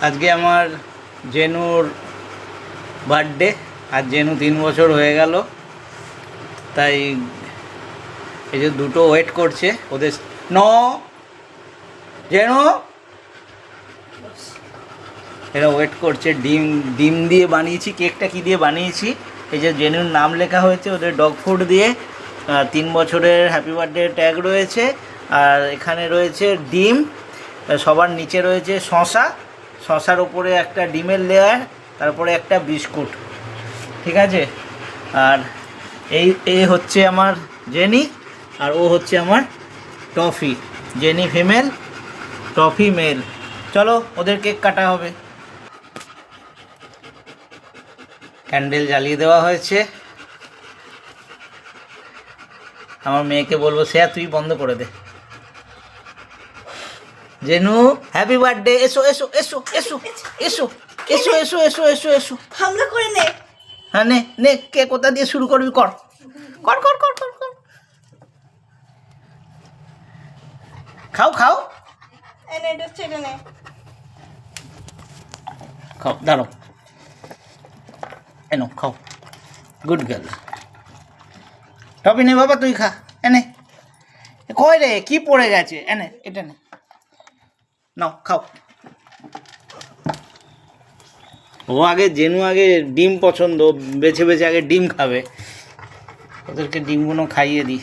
আজকে আমার জেনুর বার্থডে। আর জেনু 3 বছর হয়ে গেল, তাই এই যে দুটো ওয়েট করছে ওদের। ন জেনু, এরা ওয়েট করছে। ডিম ডিম দিয়ে বানিয়েছি। কেকটা কি দিয়ে বানিয়েছি? এই যে জেনুর নাম লেখা হয়েছে ওদের ডগ ফুড দিয়ে। 3 বছরের হ্যাপি বার্থডে ট্যাগ রয়েছে। আর এখানে রয়েছে ডিম, সবার নিচে রয়েছে শশা, শশার উপরে একটা ডিমের লেয়ার, তারপরে একটা বিস্কুট। ঠিক আছে? আর এই হচ্ছে আমার জেনি, আর ও হচ্ছে আমার Toffee. Jenny female, Toffee male. চলো ওদের কেক কাটা হবে। ক্যান্ডেল জ্বালিয়ে দেওয়া হয়েছে। আমার মেয়েকে বলবো শ্রেয়া তুই বন্ধ করে দে। জেনু হ্যাপি বার্থডে। এসো এসো এসো এসো এসো এসো এসো এসো এসো এসো। হামলা করে নে। হ্যাঁ নে নে, কে কোথা দিয়ে শুরু করবি? কর কর কর কর কর কর। খাও খাও এনে এটা ছেড়ে নে। খাও, দাঁড়ো, এনো খাও। Good girl. টপি নে বাবা, তুই খা। এনে কই রে, কি পড়ে গেছে? এনে এটা নে, নাও খাও। ও আগে জেনু আগে ডিম পছন্দ, বেছে বেছে আগে ডিম খাবে। ওদেরকে ডিমগুলো খাইয়ে দিই।